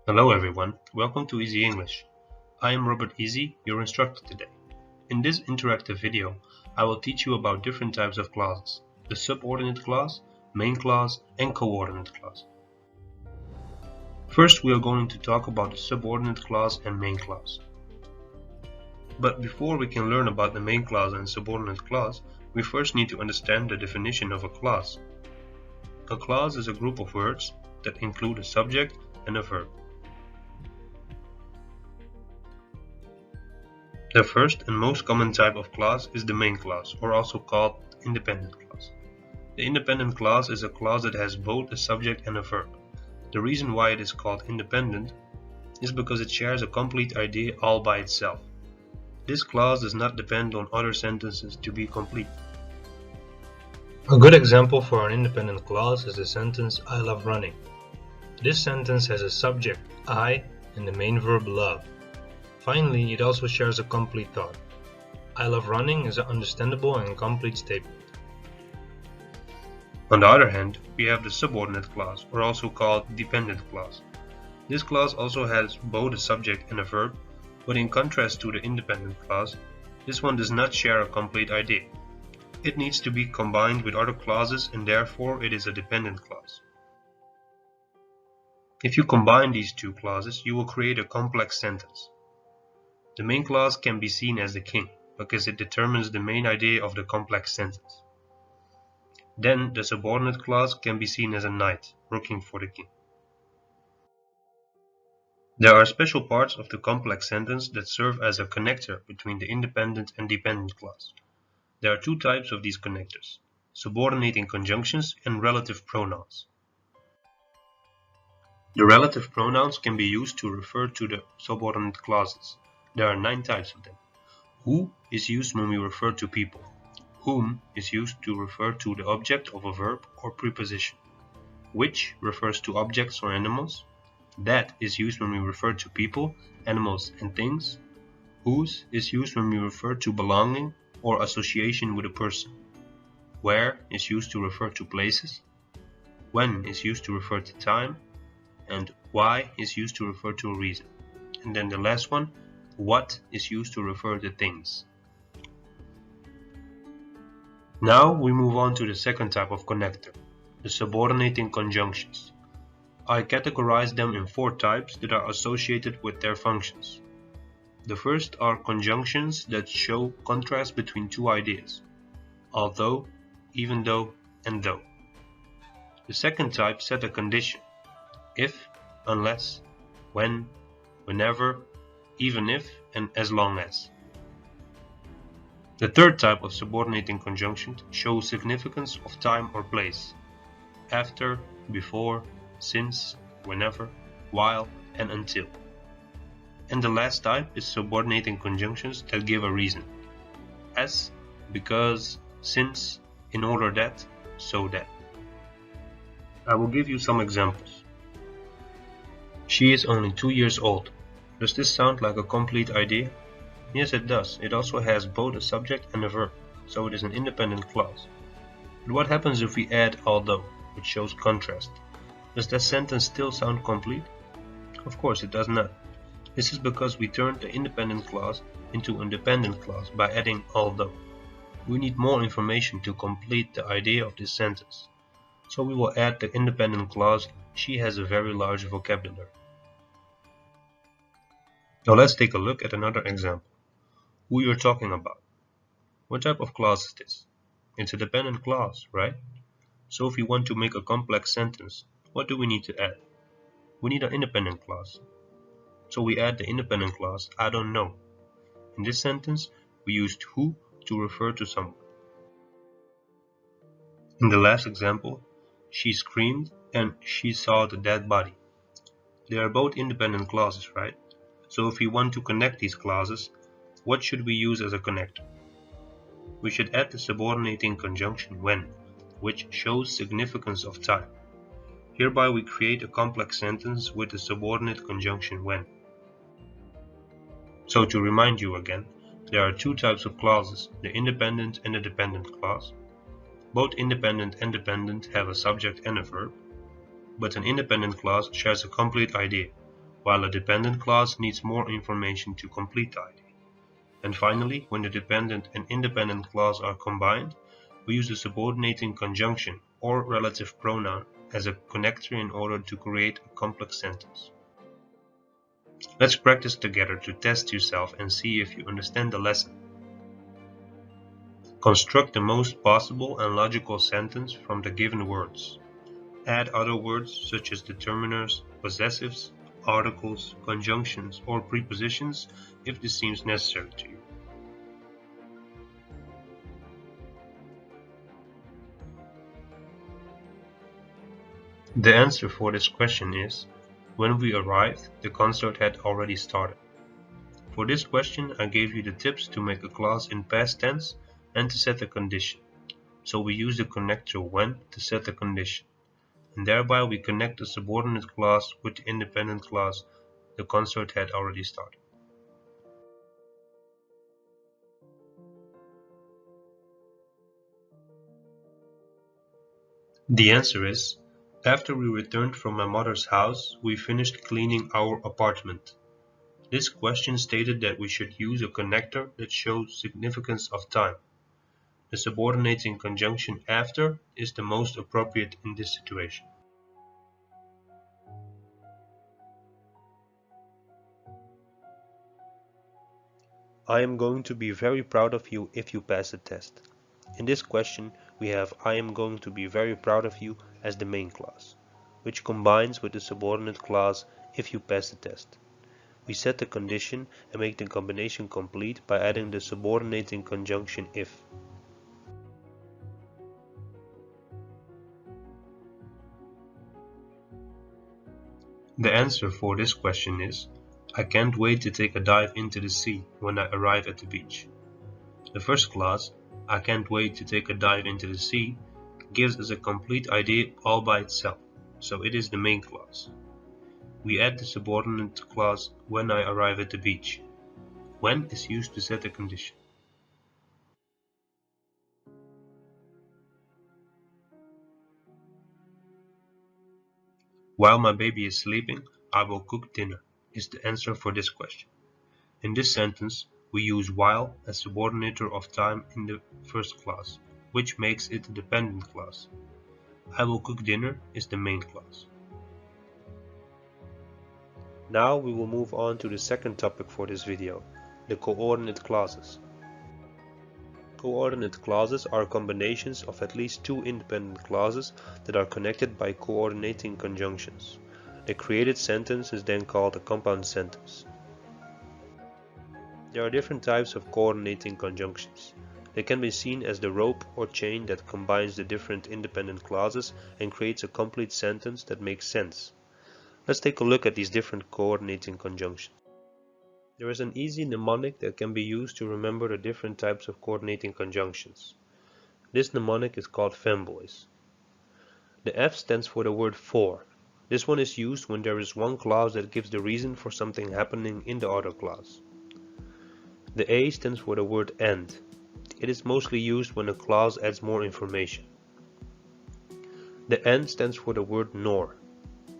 Hello everyone, welcome to Easy English. I am Robert Easy, your instructor today. In this interactive video, I will teach you about different types of clauses: the subordinate clause, main clause, and coordinate clause. First, we are going to talk about the subordinate clause and main clause. But before we can learn about the main clause and subordinate clause, we first need to understand the definition of a clause. A clause is a group of words that include a subject and a verb. The first and most common type of clause is the main clause, or also called independent clause. The independent clause is a clause that has both a subject and a verb. The reason why it is called independent is because it shares a complete idea all by itself. This clause does not depend on other sentences to be complete. A good example for an independent clause is the sentence "I love running." This sentence has a subject, I, and the main verb love. Finally, it also shares a complete thought. "I love running" is an understandable and complete statement. On the other hand, we have the subordinate clause, or also called dependent clause. This clause also has both a subject and a verb, but in contrast to the independent clause, this one does not share a complete idea. It needs to be combined with other clauses, and therefore it is a dependent clause. If you combine these two clauses, you will create a complex sentence. The main clause can be seen as the king, because it determines the main idea of the complex sentence. Then the subordinate clause can be seen as a knight, working for the king. There are special parts of the complex sentence that serve as a connector between the independent and dependent clause. There are two types of these connectors: subordinating conjunctions and relative pronouns. The relative pronouns can be used to refer to the subordinate clauses. There are 9 types of them. Who is used when we refer to people. Whom is used to refer to the object of a verb or preposition. Which refers to objects or animals. That is used when we refer to people, animals, and things. Whose is used when we refer to belonging or association with a person. Where is used to refer to places. When is used to refer to time. And why is used to refer to a reason. And then the last one, what is used to refer to things. Now we move on to the second type of connector, the subordinating conjunctions. I categorize them in 4 types that are associated with their functions. The first are conjunctions that show contrast between two ideas: although, even though, and though. The second type set a condition: if, unless, when, whenever, even if, and as long as. The third type of subordinating conjunction shows significance of time or place: after, before, since, whenever, while, and until. And the last type is subordinating conjunctions that give a reason: as, because, since, in order that, so that. I will give you some examples. She is only 2 years old. Does this sound like a complete idea? Yes, it does. It also has both a subject and a verb, so it is an independent clause. But what happens if we add although, which shows contrast? Does that sentence still sound complete? Of course it does not. This is because we turned the independent clause into a dependent clause by adding although. We need more information to complete the idea of this sentence. So we will add the independent clause, she has a very large vocabulary. Now let's take a look at another example. Who you're talking about. What type of clause is this? It's a dependent clause, right? So if we want to make a complex sentence, what do we need to add? We need an independent clause. So we add the independent clause, I don't know. In this sentence, we used who to refer to someone. In the last example, she screamed and she saw the dead body. They are both independent clauses, right? So if we want to connect these clauses, what should we use as a connector? We should add the subordinating conjunction when, which shows significance of time. Hereby we create a complex sentence with the subordinate conjunction when. So to remind you again, there are 2 types of clauses, the independent and the dependent clause. Both independent and dependent have a subject and a verb, but an independent clause shares a complete idea, while a dependent clause needs more information to complete the idea. And finally, when the dependent and independent clause are combined, we use a subordinating conjunction or relative pronoun as a connector in order to create a complex sentence. Let's practice together to test yourself and see if you understand the lesson. Construct the most possible and logical sentence from the given words. Add other words such as determiners, possessives, articles, conjunctions, or prepositions if this seems necessary to you. The answer for this question is, when we arrived, the concert had already started. For this question, I gave you the tips to make a clause in past tense and to set a condition. So we use the connector when to set a condition, and thereby we connect the subordinate clause with the independent clause. The concert had already started. The answer is, after we returned from my mother's house, we finished cleaning our apartment. This question stated that we should use a connector that shows significance of time. The subordinating conjunction after is the most appropriate in this situation. I am going to be very proud of you if you pass the test. In this question, we have I am going to be very proud of you as the main clause, which combines with the subordinate clause if you pass the test. We set the condition and make the combination complete by adding the subordinating conjunction if. The answer for this question is, I can't wait to take a dive into the sea when I arrive at the beach. The first clause, I can't wait to take a dive into the sea, gives us a complete idea all by itself, so it is the main clause. We add the subordinate clause when I arrive at the beach. When is used to set a condition. While my baby is sleeping, I will cook dinner is the answer for this question. In this sentence, we use while as subordinator of time in the first clause, which makes it a dependent clause. I will cook dinner is the main clause. Now we will move on to the second topic for this video, the coordinate clauses. Coordinate clauses are combinations of at least two independent clauses that are connected by coordinating conjunctions. The created sentence is then called a compound sentence. There are different types of coordinating conjunctions. They can be seen as the rope or chain that combines the different independent clauses and creates a complete sentence that makes sense. Let's take a look at these different coordinating conjunctions. There is an easy mnemonic that can be used to remember the different types of coordinating conjunctions. This mnemonic is called femboys. The F stands for the word for. This one is used when there is one clause that gives the reason for something happening in the other clause. The A stands for the word and. It is mostly used when a clause adds more information. The N stands for the word nor.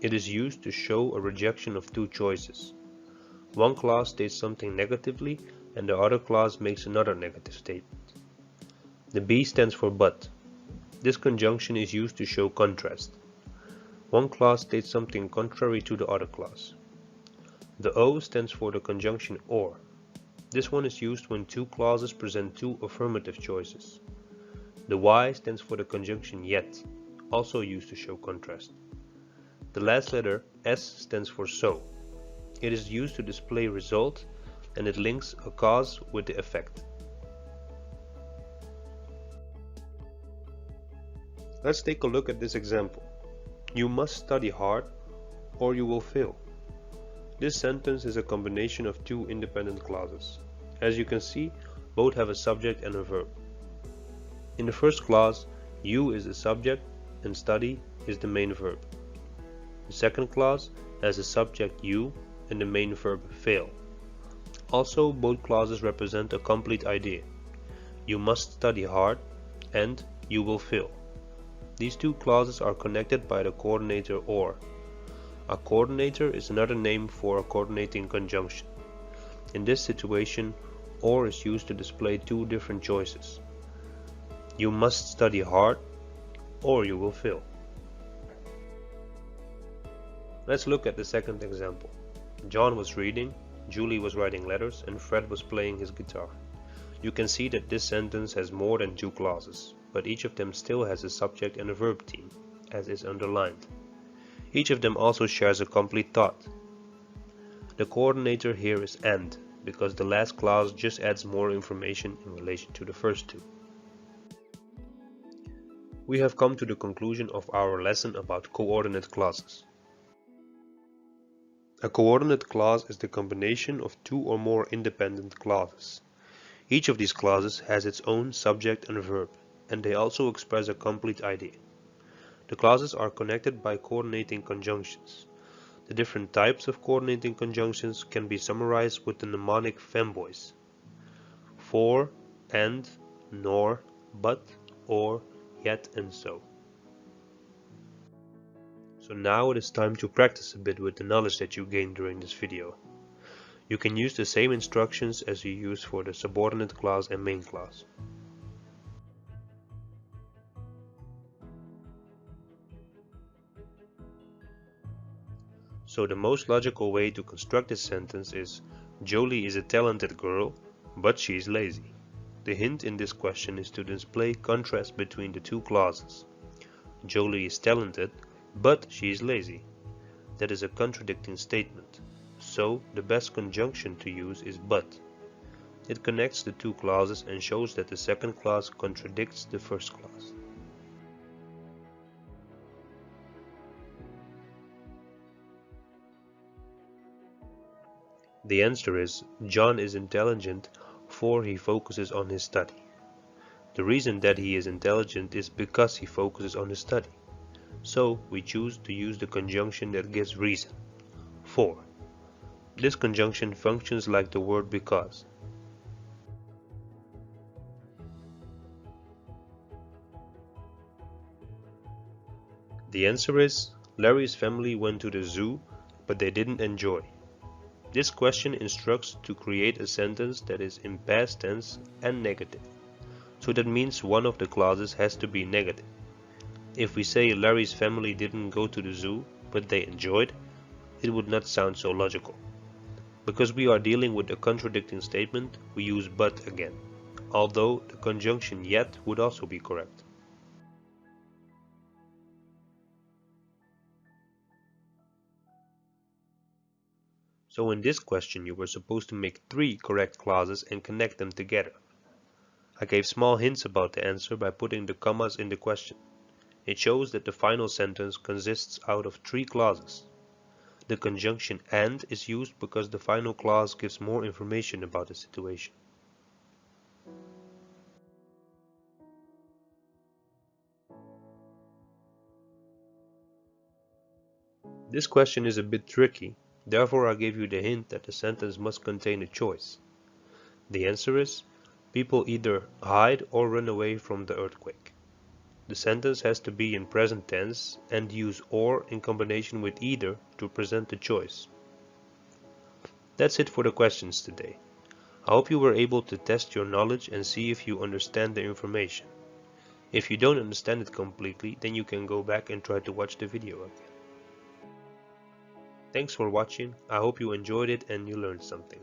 It is used to show a rejection of two choices. One clause states something negatively and the other clause makes another negative statement. The B stands for but. This conjunction is used to show contrast. One clause states something contrary to the other clause. The O stands for the conjunction or. This one is used when two clauses present two affirmative choices. The Y stands for the conjunction yet, also used to show contrast. The last letter, S, stands for so. It is used to display result and it links a cause with the effect. Let's take a look at this example. You must study hard or you will fail. This sentence is a combination of two independent clauses. As you can see, both have a subject and a verb. In the first clause, you is the subject and study is the main verb. The second clause has the subject you and the main verb fail. Also, both clauses represent a complete idea. You must study hard and you will fail. These two clauses are connected by the coordinator or. A coordinator is another name for a coordinating conjunction. In this situation, or is used to display two different choices. You must study hard, or you will fail. Let's look at the second example. John was reading, Julie was writing letters, and Fred was playing his guitar. You can see that this sentence has more than two clauses, but each of them still has a subject and a verb theme, as is underlined. Each of them also shares a complete thought. The coordinator here is AND, because the last clause just adds more information in relation to the first two. We have come to the conclusion of our lesson about coordinate clauses. A coordinate clause is the combination of two or more independent clauses. Each of these clauses has its own subject and verb, and they also express a complete idea. The clauses are connected by coordinating conjunctions. The different types of coordinating conjunctions can be summarized with the mnemonic femboys: for, and, nor, but, or, yet, and so. So now it is time to practice a bit with the knowledge that you gained during this video. You can use the same instructions as you use for the subordinate clause and main clause. So the most logical way to construct this sentence is: Jolie is a talented girl, but she is lazy. The hint in this question is to display contrast between the two clauses. Jolie is talented, but she is lazy. That is a contradicting statement. So the best conjunction to use is but. It connects the two clauses and shows that the second clause contradicts the first clause. The answer is: John is intelligent, for he focuses on his study. The reason that he is intelligent is because he focuses on his study. So we choose to use the conjunction that gives reason, for. This conjunction functions like the word because. The answer is: Larry's family went to the zoo, but they didn't enjoy. This question instructs to create a sentence that is in past tense and negative. So that means one of the clauses has to be negative. If we say Larry's family didn't go to the zoo, but they enjoyed, it would not sound so logical. Because we are dealing with a contradicting statement, we use but again, although the conjunction yet would also be correct. So in this question you were supposed to make 3 correct clauses and connect them together. I gave small hints about the answer by putting the commas in the question. It shows that the final sentence consists out of 3 clauses. The conjunction AND is used because the final clause gives more information about the situation. This question is a bit tricky, therefore I gave you the hint that the sentence must contain a choice. The answer is: people either hide or run away from the earthquake. The sentence has to be in present tense and use or in combination with either to present the choice. That's it for the questions today. I hope you were able to test your knowledge and see if you understand the information. If you don't understand it completely, then you can go back and try to watch the video again. Thanks for watching. I hope you enjoyed it and you learned something.